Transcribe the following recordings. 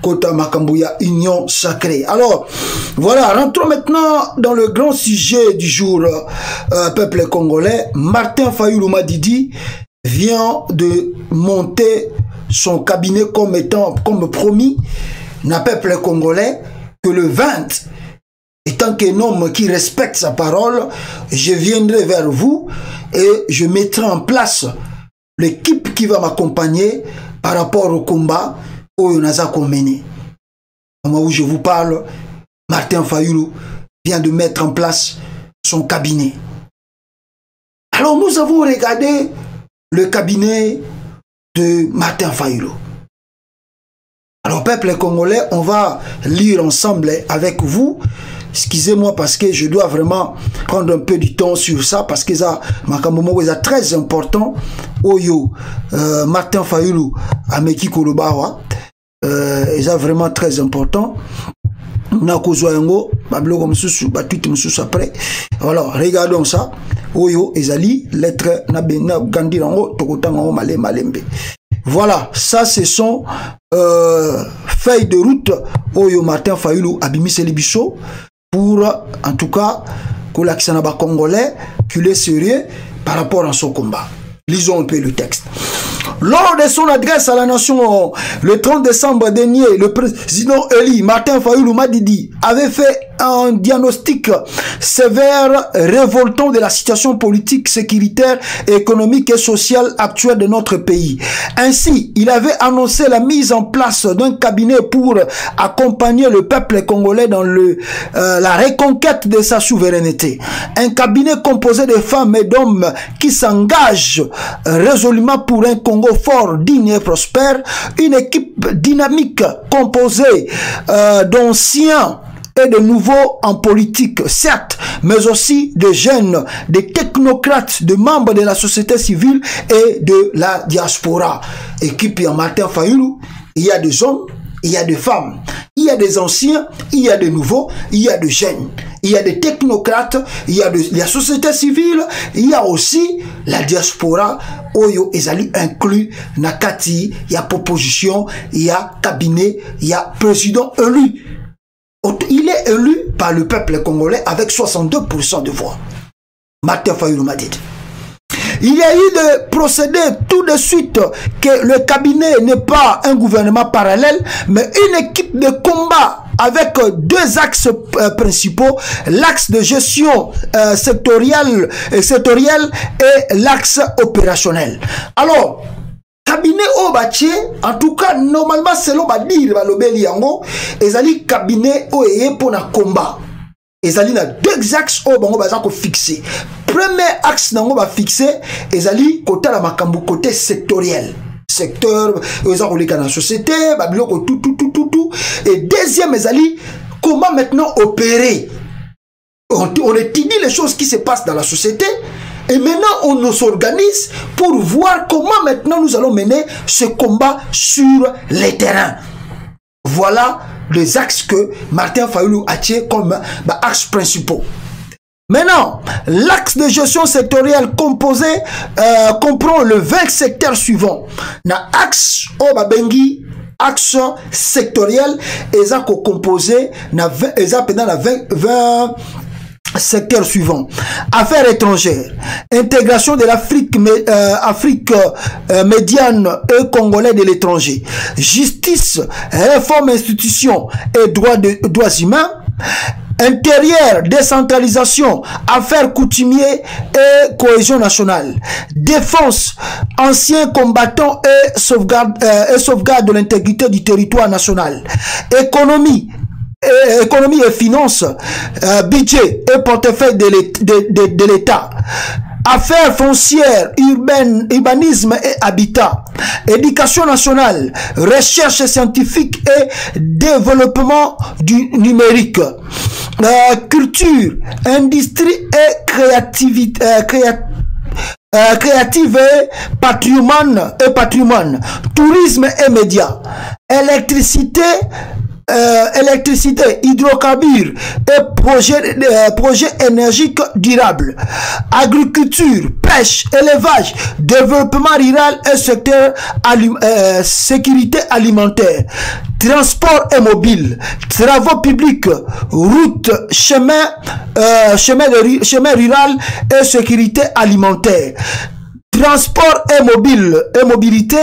Kota Makambuya, Union Sacrée. Alors, voilà, rentrons maintenant dans le grand sujet du jour, peuple congolais. Martin Fayulu Madidi vient de monter son cabinet comme promis, n'a peuple congolais que le 20. Étant qu'un homme qui respecte sa parole, je viendrai vers vous et je mettrai en place l'équipe qui va m'accompagner par rapport au combat où Naza mené. Au moment où je vous parle, Martin Fayulu vient de mettre en place son cabinet. Alors nous avons regardé le cabinet de Martin Fayulu. Alors peuple congolais, on va lire ensemble avec vous. Excusez-moi parce que je dois vraiment prendre un peu du temps sur ça parce que ça, c'est très important. Oyo, Martin Fayulu, Ameki Kolobawa, c'est vraiment très important. Alors, regardons ça. Oyo, Ezali, lettre Nabena Gandirango, Tokotango Malembe. Voilà, ça c'est son feuille de route. Oyo Martin Fayulu, Abimis Elibiso. Pour, en tout cas, que l'Axanaba congolais, qu'il est sérieux par rapport à son combat. Lisons un peu le texte. Lors de son adresse à la nation le 30 décembre dernier, le président élu Martin Fayulu Madidi avait fait un diagnostic sévère, révoltant de la situation politique, sécuritaire, économique et sociale actuelle de notre pays. Ainsi, il avait annoncé la mise en place d'un cabinet pour accompagner le peuple congolais dans la reconquête de sa souveraineté. Un cabinet composé de femmes et d'hommes qui s'engagent résolument pour un Congo fort, digne et prospère. Une équipe dynamique composée d'anciens et de nouveaux en politique, certes, mais aussi de jeunes, de technocrates, de membres de la société civile et de la diaspora. Équipe en Martin Fayulu, il y a des hommes, il y a des femmes, il y a des anciens, il y a des nouveaux, il y a des jeunes, il y a des technocrates, il y a la société civile, il y a aussi la diaspora. Oyo ezali inclus nakati, il y a proposition, il y a cabinet, il y a président élu. Il est élu par le peuple congolais avec 62% de voix. Martin Fayulu Madidi. Il y a eu de procéder tout de suite que le cabinet n'est pas un gouvernement parallèle, mais une équipe de combat avec deux axes principaux, l'axe de gestion sectorielle et l'axe opérationnel. Alors, cabinet au bâti, en tout cas, normalement, selon Badir, Balobeli Yango, ezali cabinet au pour na combat. Ezali na deux axes au bango bazako fixé. Premier axe nango ba fixé, ezali côté la makambu côté sectoriel. Secteur, ezali dans la société, babiloko tout. Et deuxième ezali, comment maintenant opérer. On étudie les choses qui se passent dans la société. Et maintenant, on nous organise pour voir comment maintenant nous allons mener ce combat sur les terrains. Voilà les axes que Martin Fayulu a tiré comme axes principaux. Maintenant, l'axe de gestion sectorielle composé comprend le 20 secteurs suivants. Na axe Obabengi, axe sectoriel, et ça composé na 20 secteur suivant. Affaires étrangères, intégration de l'Afrique médiane et congolais de l'étranger, justice, réforme institutions et droits humains, intérieur, décentralisation, affaires coutumiers et cohésion nationale, défense, anciens combattants et sauvegarde de l'intégrité du territoire national, économie et finances, budget et portefeuille de l'État, affaires foncières, urbanisme et habitat, éducation nationale, recherche scientifique et développement du numérique, culture, industrie et créative et patrimoine, tourisme et médias, électricité, électricité, hydrocarbures et projets énergiques durables, agriculture, pêche, élevage, développement rural et secteur sécurité alimentaire, transport et mobile, travaux publics, routes, chemins rural et sécurité alimentaire, transport et mobilité,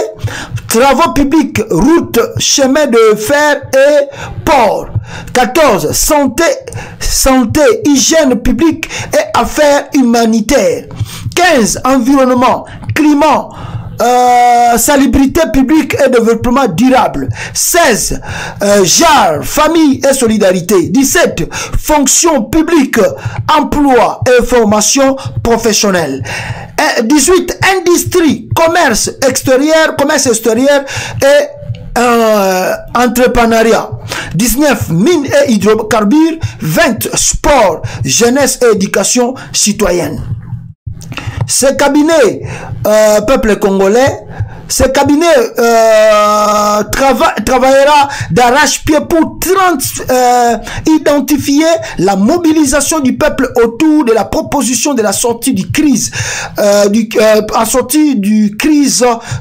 travaux publics, routes, chemins de fer et ports. 14. Santé, hygiène publique et affaires humanitaires. 15. Environnement, climat, salubrité publique et développement durable. 16. JAR, famille et solidarité. 17. Fonction publique, emploi et formation professionnelle. 18. Industrie, commerce extérieur et entrepreneuriat. 19. Mines et hydrocarbures. 20. Sport, jeunesse et éducation citoyenne. Ce cabinet peuple congolais, ce cabinet travaillera d'arrache-pied pour identifier la mobilisation du peuple autour de la proposition de la sortie du crise,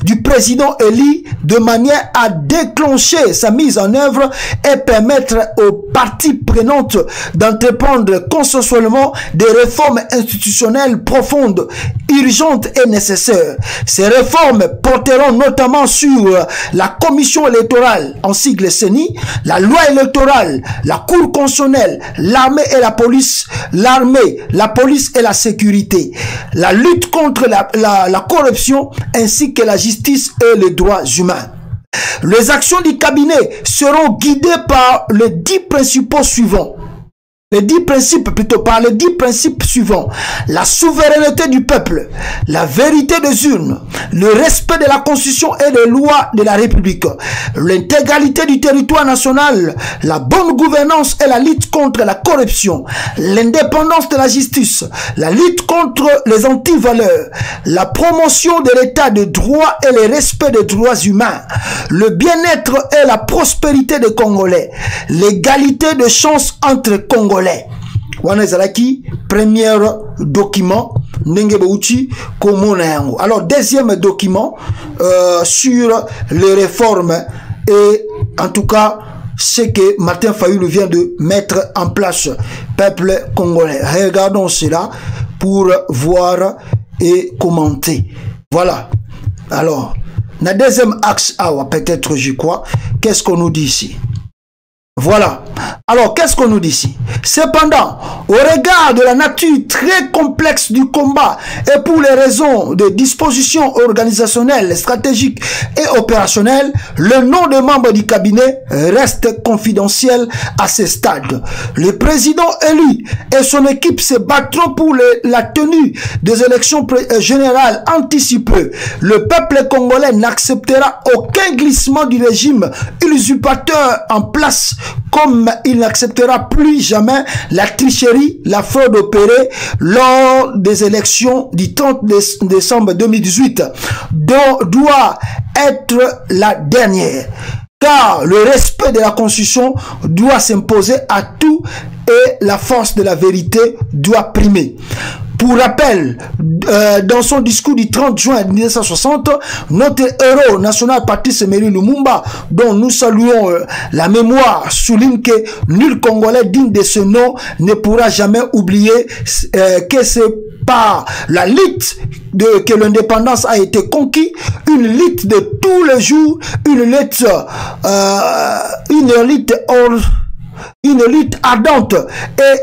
du président élu, de manière à déclencher sa mise en œuvre et permettre aux parties prenantes d'entreprendre consensuellement des réformes institutionnelles profondes, urgentes et nécessaires. Ces réformes porteront notamment sur la commission électorale, en sigle CENI, la loi électorale, la cour constitutionnelle, l'armée et la police, la police et la sécurité, la lutte contre la corruption ainsi que la justice et les droits humains. Les actions du cabinet seront guidées par les 10 principaux suivants. Par les 10 principes suivants. La souveraineté du peuple, la vérité des urnes, le respect de la Constitution et des lois de la République, l'intégralité du territoire national, la bonne gouvernance et la lutte contre la corruption, l'indépendance de la justice, la lutte contre les antivaleurs, la promotion de l'état de droit et le respect des droits humains, le bien-être et la prospérité des Congolais, l'égalité de chances entre Congolais. Wana ezalaki premier document ndenge bauti komona yango. Alors deuxième document sur les réformes et en tout cas ce que Martin Fayulu vient de mettre en place, peuple congolais. Regardons cela pour voir et commenter. Voilà. Alors, la deuxième axe, peut-être je crois, qu'est-ce qu'on nous dit ici? Voilà. Alors, qu'est-ce qu'on nous dit ici? Cependant, au regard de la nature très complexe du combat et pour les raisons de dispositions organisationnelles, stratégiques et opérationnelles, le nom des membres du cabinet reste confidentiel à ce stade. Le président élu et son équipe se battront pour la tenue des élections générales anticipées. Le peuple congolais n'acceptera aucun glissement du régime usurpateur en place, comme il n'acceptera plus jamais la tricherie, la fraude opérée lors des élections du 30 décembre 2018, dont doit être la dernière. Car le respect de la Constitution doit s'imposer à tout et la force de la vérité doit primer. Pour rappel, dans son discours du 30 juin 1960, notre héros national Patrice Emery Lumumba, dont nous saluons la mémoire, souligne que nul Congolais digne de ce nom ne pourra jamais oublier que c'est par la lutte que l'indépendance a été conquise, une lutte de tous les jours, une lutte ardente et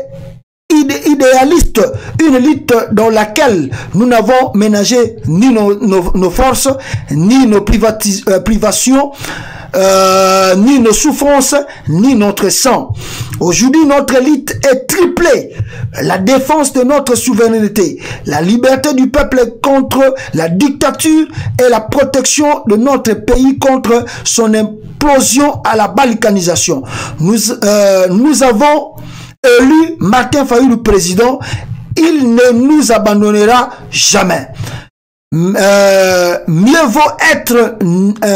idéaliste, une lutte dans laquelle nous n'avons ménagé ni nos forces, ni nos privations, ni nos souffrances, ni notre sang. Aujourd'hui, notre lutte est triplée. La défense de notre souveraineté, la liberté du peuple contre la dictature et la protection de notre pays contre son implosion à la balkanisation. Nous avons élu Martin Fayulu président. Il ne nous abandonnera jamais. mieux vaut être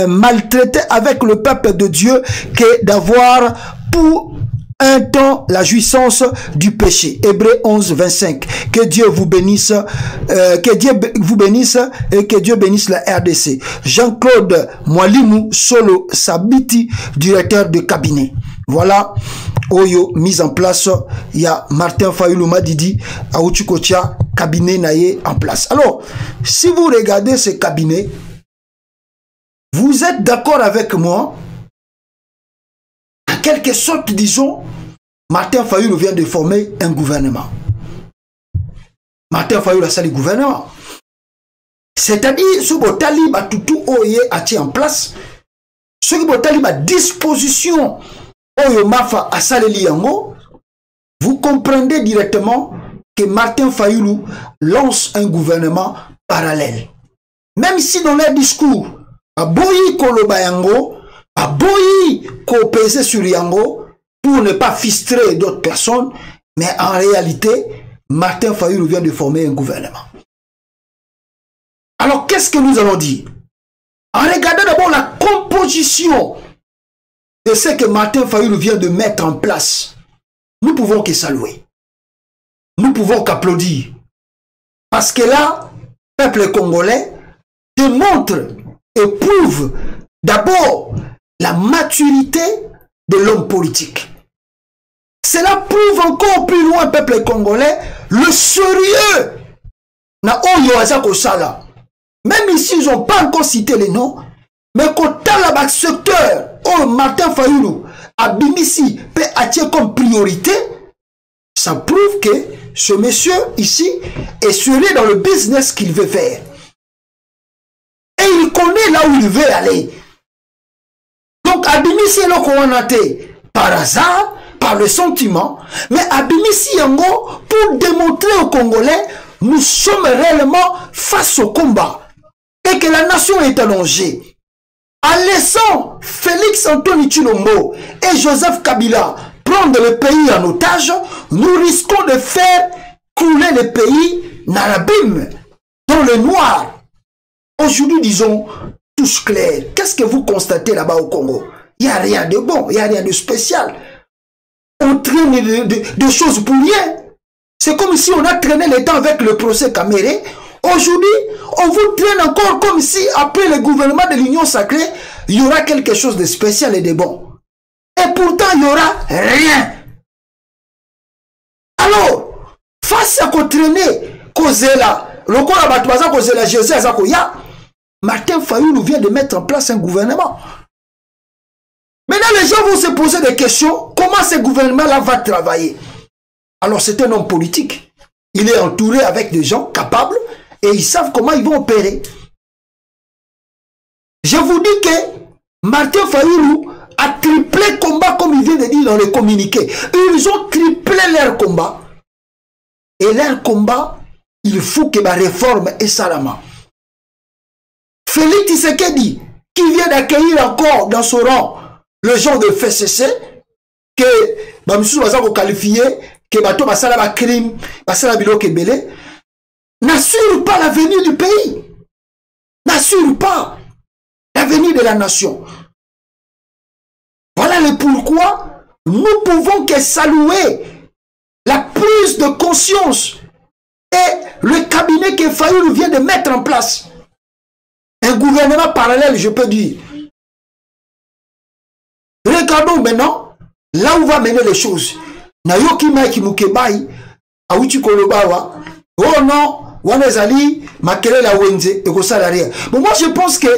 maltraité avec le peuple de Dieu que d'avoir pour un temps la jouissance du péché. Hébreux 11, 25. Que Dieu vous bénisse, que Dieu vous bénisse et que Dieu bénisse la RDC. Jean-Claude Mwalimu Solo Sabiti, directeur de cabinet. Voilà, Oyo, mise en place. Il y a Martin Fayulu Madidi, Aouchukocha, cabinet naïe en place. Alors, si vous regardez ce cabinet, vous êtes d'accord avec moi? En quelque sorte, disons, Martin Fayulu vient de former un gouvernement. Martin Fayulu a sali gouvernement. C'est-à-dire, ce que Talib a tout oye a en place, ce que Talib a disposition oyo mafa a sali yango, vous comprendrez directement que Martin Fayulu lance un gouvernement parallèle. Même si dans leur discours, a boyi koloba yango, a boyi ko peser sur yango, pour ne pas fistrer d'autres personnes, mais en réalité, Martin Fayulu vient de former un gouvernement. Alors, qu'est-ce que nous allons dire? En regardant d'abord la composition de ce que Martin Fayulu vient de mettre en place, nous pouvons que saluer. Nous pouvons qu'applaudir. Parce que là, le peuple congolais démontre et prouve d'abord la maturité de l'homme politique. Cela prouve encore plus loin, peuple congolais, le sérieux. Même ici, ils n'ont pas encore cité les noms, mais quand dans le secteur, Martin Fayulu a Bimissi peut attirer comme priorité, ça prouve que ce monsieur ici est sérieux dans le business qu'il veut faire. Et il connaît là où il veut aller. Donc, Abimissi est là par hasard, par le sentiment, mais Abimissi Yango pour démontrer aux Congolais, nous sommes réellement face au combat et que la nation est en danger. En laissant Félix Antoine Tshilombo et Joseph Kabila prendre le pays en otage, nous risquons de faire couler le pays dans l'abîme, dans le noir. Aujourd'hui, disons, tous clairs. Qu'est-ce que vous constatez là-bas au Congo? Il n'y a rien de bon, il n'y a rien de spécial. On traîne de choses pour rien. C'est comme si on a traîné le temps avec le procès Caméré. Aujourd'hui, on vous traîne encore comme si après le gouvernement de l'Union sacrée, il y aura quelque chose de spécial et de bon. Et pourtant, il n'y aura rien. Alors, face à qu'on traîner, Kozela, le corps à Batouaza, Kozela, José Azakoya, Martin Fayulu vient de mettre en place un gouvernement. Maintenant, les gens vont se poser des questions. Comment ce gouvernement-là va travailler? Alors, c'est un homme politique. Il est entouré avec des gens capables et ils savent comment ils vont opérer. Je vous dis que Martin Fayulu a triplé combat, comme il vient de dire dans le communiqué. Ils ont triplé leur combat. Et leur combat, il faut que la réforme est salama. Félix Tshisekedi, qui vient d'accueillir encore dans son rang le genre de FCC, que Bamissou va qualifier, que Bato Basala va crime, Basala Bilo Kebele, n'assure pas l'avenir du pays. N'assure pas l'avenir de la nation. Voilà le pourquoi nous pouvons que saluer la prise de conscience et le cabinet que Fayulu vient de mettre en place. Un gouvernement parallèle, je peux dire. Regardons maintenant là où va mener les choses. Nayoki Maiki Mukebai, Aouchi Kolobawa, oh non, Wanezali, Makele la Wenze, et ko salaria. Mais moi je pense que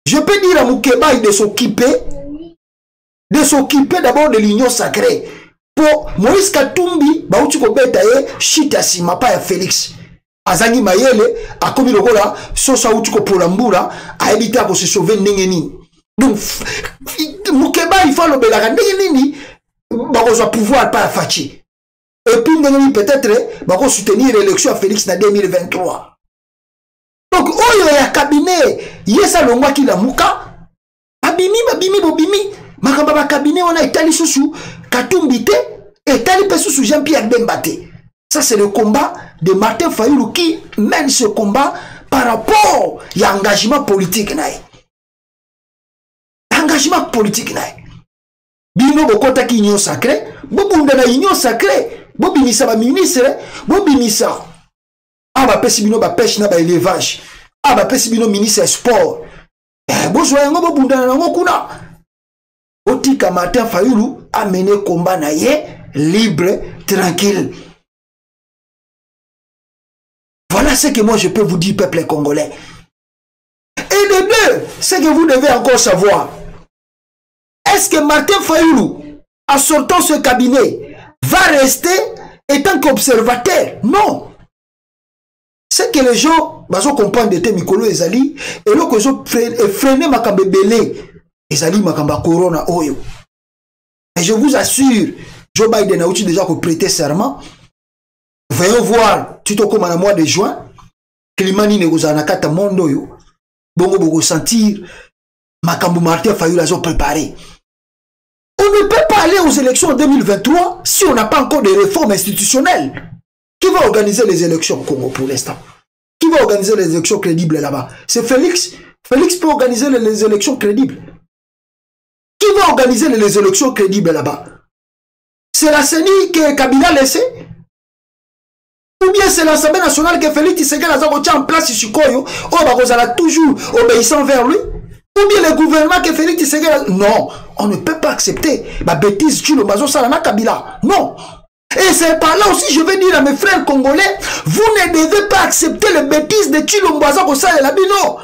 je peux dire à Mukebai de s'occuper d'abord de l'union sacrée. Pour Moïse Katumbi, Baouchi Kobetaye, Chita Simapa et Félix. Azangi Mayele, a commis le gola, Sosa Outuko Polambura, a évité à se sauver Ningeni. Donc, Moukeba, il faut le belaka Ningeni, Bako pouvoir pas fachi. Et puis Ningeni peut-être, Bako soutenir l'élection à Félix en 2023. Donc, oh, il y a un cabinet, yesa le moi qui la mouka, Bobimi, Makamba cabinet, on a étalé sous Katumbite, étalé sous Jean-Pierre Bembate. Ça, c'est le combat de Martin Fayulu qui mène ce combat par rapport à l'engagement politique. Engagement politique. Bino bokota ki union sacrée, bobunda na union sacrée, bobimisa ba ministre, bobimisa. Aba pesi bino ba pêche na ba élevage. Aba pesi bino ministre sport. Bozwa yango bobunda na ngo kuna. Otika Martin Fayulu a mené combat na ye libre, tranquille. Voilà ce que moi je peux vous dire, peuple congolais. Et de deux, ce que vous devez encore savoir. Est-ce que Martin Fayulu, en sortant ce cabinet, va rester étant qu'observateur? Non. C'est que les gens, ils comprennent de Mikolo et Zali, et là, ils ont freiné Makambe Belé, et Zali Makamba Corona Oyo. Et je vous assure, Joe Biden a aussi déjà prêté serment. Voyons voir, tout au comme en mois de juin, Klimani Negozanakata Mondoyo, Bongo Bogo sentir, Makambu Martin Fayulu a préparé. On ne peut pas aller aux élections en 2023 si on n'a pas encore de réformes institutionnelles. Qui va organiser les élections au Congo pour l'instant? Qui va organiser les élections crédibles là-bas? C'est Félix. Félix peut organiser les élections crédibles. Qui va organiser les élections crédibles là-bas? C'est la CENI que Kabila a laissé? Ou bien c'est l'Assemblée nationale que Félix Tshisekedi a mis en place ici, on a toujours obéissant vers lui? Ou bien le gouvernement que Félix Tshisekedi... Non, on ne peut pas accepter la bêtise Chilo Bazo Salana Kabila. Non. Et c'est par là aussi, je vais dire à mes frères congolais, vous ne devez pas accepter les bêtises de Chilo Bazo Salana Bino.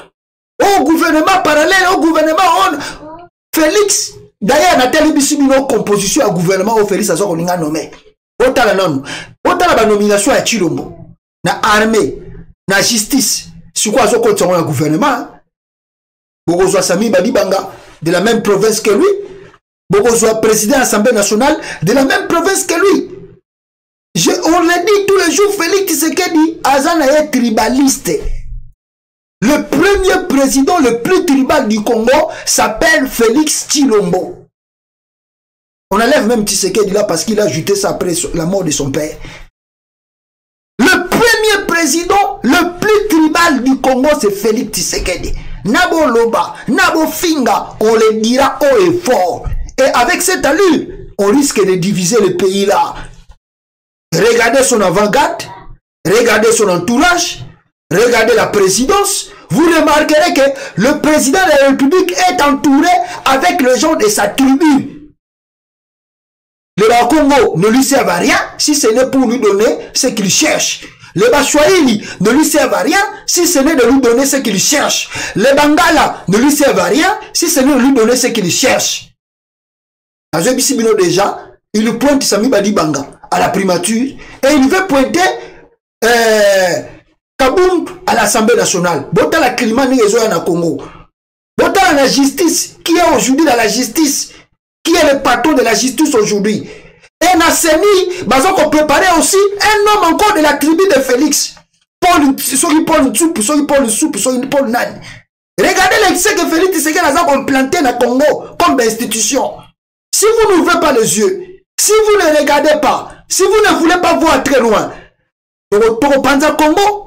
Au gouvernement parallèle, au gouvernement Félix, d'ailleurs, na télévision composition à gouvernement au Félix Azo Kolinga nommé. Otala non. Otala ba nomination à Chilombo. Na armée, na justice. Sur quoi Azo Kolinga un gouvernement? Bogozoa Sami Badibanga, de la même province que lui. Bogozoa président de l'Assemblée nationale, de la même province que lui. On le dit tous les jours, Félix Tshisekedi, Azana est tribaliste. Le premier président le plus tribal du Congo s'appelle Félix Tshilombo. On enlève même Tshisekedi là parce qu'il a ajouté ça après la mort de son père. Le premier président le plus tribal du Congo, c'est Félix Tshisekedi. Nabo Loba, Nabo Finga, on le dira haut et fort. Et avec cette allure, on risque de diviser le pays là. Regardez son avant-garde, regardez son entourage, regardez la présidence. Vous remarquerez que le président de la République est entouré avec les gens de sa tribu. Les Bakongo ne lui servent à rien si ce n'est pour lui donner ce qu'il cherche. Les Bachouaïli ne lui servent à rien si ce n'est de lui donner ce qu'il cherche. Les Bangala ne lui servent à rien si ce n'est de lui donner ce qu'il cherche. Azobisibino déjà, il pointe Sami Badibanga à la primature et il veut pointer Kaboum à l'Assemblée nationale. Bota la Klimani Ezoya na Congo. Bota la justice, qui est aujourd'hui dans la justice, qui est le patron de la justice aujourd'hui. Et Nasseni, Bazon qu'on préparait aussi un homme encore de la tribu de Félix. Paul Nsoup, Paul Nani. Regardez l'excès que Félix Tshisekedi a implanté dans le Congo comme institution. Si vous n'ouvrez pas les yeux, si vous ne regardez pas, si vous ne voulez pas voir très loin, Congo,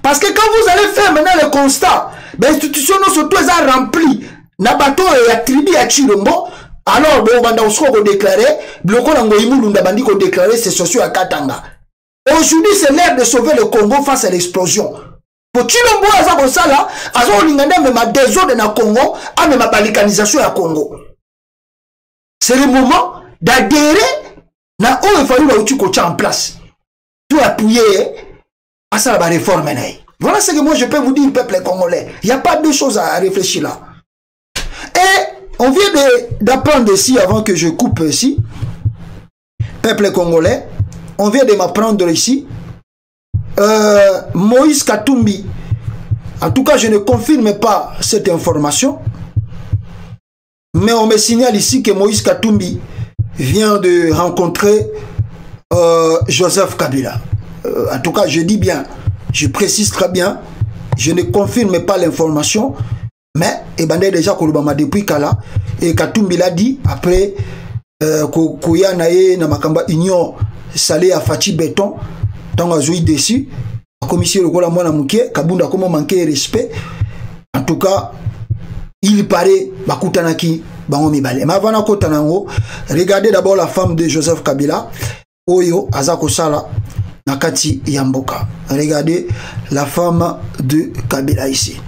parce que quand vous allez faire maintenant le constat, l'institution surtout est remplie. Nabato et attribué à Chilombo, alors bon banda osko déclaré, bloko nango imulunda bandi ko déclaré c'est socio à Katanga. Aujourd'hui c'est l'heure de sauver le Congo face à l'explosion. Pour Chilombo azako sala, azo linganda même désordre na Congo, a même balkanisation à Congo. C'est le moment d'adhérer na il fallu la outil ko en place. Tout appuyer à ça la réforme. Voilà ce que moi je peux vous dire peuple congolais. Il n'y a pas deux choses à réfléchir là. Et on vient d'apprendre ici, avant que je coupe ici, peuple congolais, on vient de m'apprendre ici, Moïse Katumbi, en tout cas je ne confirme pas cette information, mais on me signale ici que Moïse Katumbi vient de rencontrer Joseph Kabila. En tout cas je dis bien, je précise très bien, je ne confirme pas l'information, mais il y a déjà depuis Kala et Katumbi l'a dit après Kouya Naye na makamba union salé à Fachi Béton tant azui dessus commission le kola mwana muke kabunda comment manquer respect en tout cas il paraît bakutanaki bango mibale mais avant kota nango regardez d'abord la femme de Joseph Kabila oyo azako sala nakati yamboka regardez la femme de Kabila ici.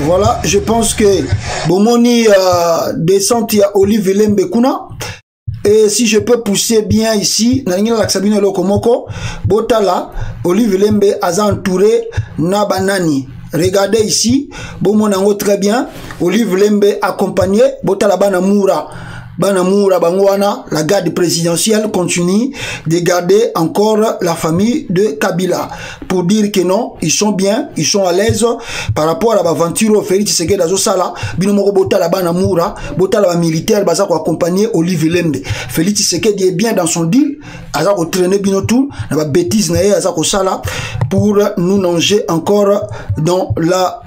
Voilà, je pense que Bomoni descente à Olive Lembe Kuna. Et si je peux pousser bien ici, Nanina Laksabine Lokomoko, Botala, Olive Lembe a entouré Nabanani. Regardez ici, Bomonango très bien, Olive Lembe accompagné, Botala Banamura. Banamura Bangwana, la garde présidentielle continue de garder encore la famille de Kabila pour dire que non, ils sont bien, ils sont à l'aise par rapport à l'aventure Félix Tshisekedi Azosala, Binomoko Botala Banamura, Botala militaire, Bazako accompagné Olive Lembe. Félix Tshisekedi est bien dans son deal, Azako traîner Binotou, la bêtise nae Azako Sala pour nous nanger encore dans la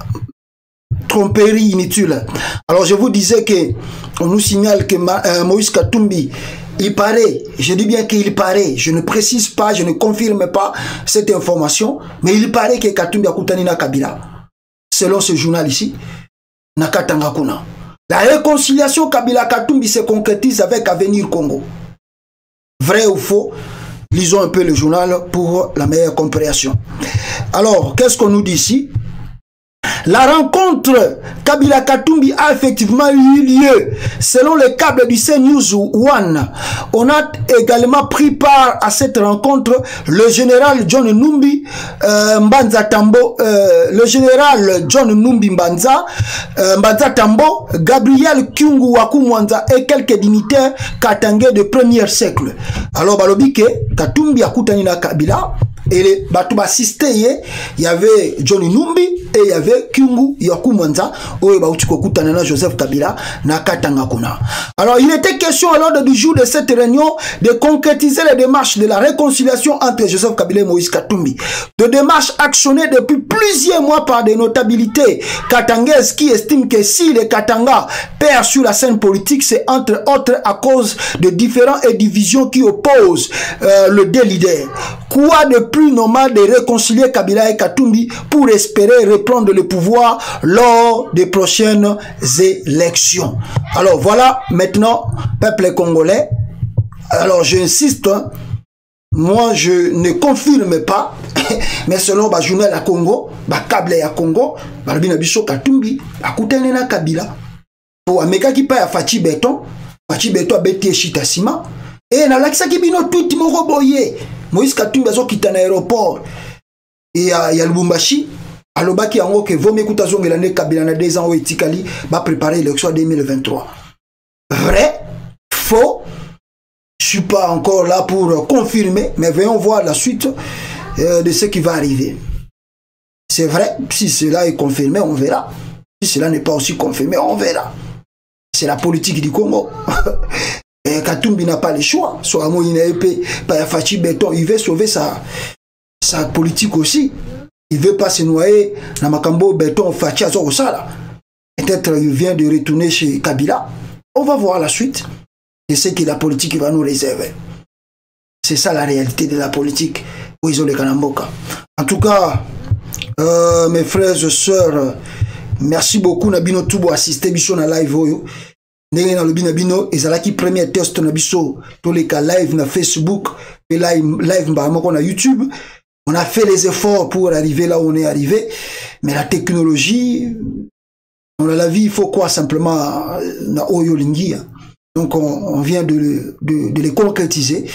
tromperie inutile. Alors je vous disais que on nous signale que Moïse Katumbi, il paraît, je dis bien qu'il paraît, je ne précise pas, je ne confirme pas cette information, mais il paraît que Katumbi a koutani na Kabila. Selon ce journal ici, Nakatanga Kuna. La réconciliation Kabila Katumbi se concrétise avec Avenir Congo. Vrai ou faux? Lisons un peu le journal pour la meilleure compréhension. Alors, qu'est-ce qu'on nous dit ici? La rencontre Kabila Katumbi a effectivement eu lieu. Selon les câbles du CNews One, on a également pris part à cette rencontre le général John Numbi Mbanza Tambo, le général John Numbi Mbanza Tambo, Gabriel Kyungu Wakumwanza et quelques dignitaires katangais de premier siècle. Alors balobike Katumbi akutani na Kabila. Et les Batouba assisté, il y avait Johnny Numbi et il y avait Kyungu Yakumanza, ou Joseph Kabila, Nakatanga Kuna. Alors, il était question à l'ordre du jour de cette réunion de concrétiser les démarches de la réconciliation entre Joseph Kabila et Moïse Katumbi. De démarches actionnées depuis plusieurs mois par des notabilités katangaises qui estiment que si les Katanga perdent sur la scène politique, c'est entre autres à cause de différentes divisions qui opposent le deux leaders. Quoi de plus normal de réconcilier Kabila et Katumbi pour espérer reprendre le pouvoir lors des prochaines élections. Alors voilà, maintenant, peuple congolais, alors j'insiste, moi je ne confirme pas, mais selon le journal à Congo, le câble à Congo, Barbinabiso Katumbi, Akutene na Kabila, pour Ameka qui paye à Fachi Beton a bété Chitasima, et na lakisa qui bino tout moko boye. Moïse Katumbi a quitté l'aéroport et il y a Lubumbashi. Alobaki yango que vaut mieux que tu l'année Kabila na 2 ans au Etikali va préparer l'élection 2023. Vrai, faux, je suis pas encore là pour confirmer, mais voyons voir la suite de ce qui va arriver. C'est vrai, si cela est confirmé, on verra. Si cela n'est pas aussi confirmé, on verra. C'est la politique du Congo. Et Katumbi n'a pas le choix. Soit Fachi Beton, il veut sauver sa politique aussi. Il ne veut pas se noyer dans Makambo Beton Fachi Azorosala. peut-être il vient de retourner chez Kabila. On va voir la suite. Et c'est que la politique va nous réserver. C'est ça la réalité de la politique. Où ils ont les Kanamboka. En tout cas, mes frères et sœurs, merci beaucoup. Nabino Tubo assisté biso na live oyo. Ndenge na lobi nabino ezalaki premier test na biso tous les cas live na Facebook et live mbamoko na YouTube. On a fait les efforts pour arriver là où on est arrivé, mais la technologie, dans la vie, il faut quoi simplement na oyo lingia. Donc on vient de les concrétiser.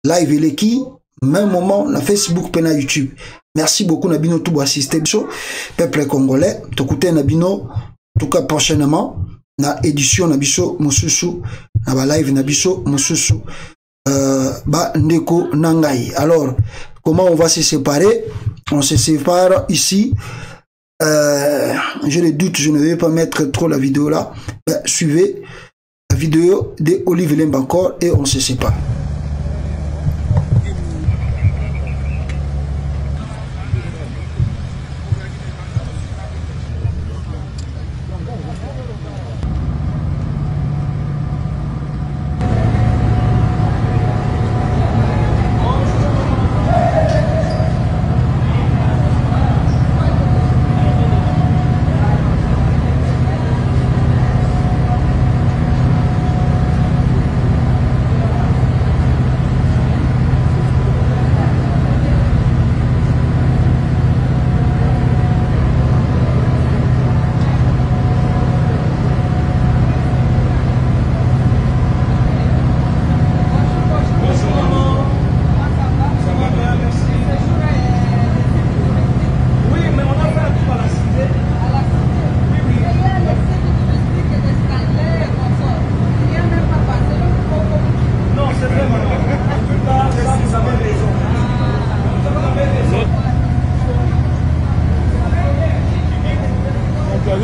Live et l'équipe, même moment na Facebook et na YouTube. Merci beaucoup Nabino Tubo assisté biso peuple congolais. Tokute Nabino en tout cas prochainement na édition na biso mosusu na ba live na biso mosusu ba ndeko nangai. Alors comment on va se séparer? On se sépare ici. Je le doute, je ne vais pas mettre trop la vidéo là. Suivez la vidéo de Olive Lembe encore et on se sépare.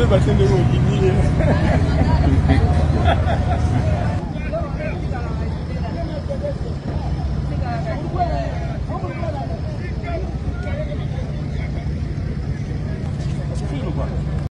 Batendo o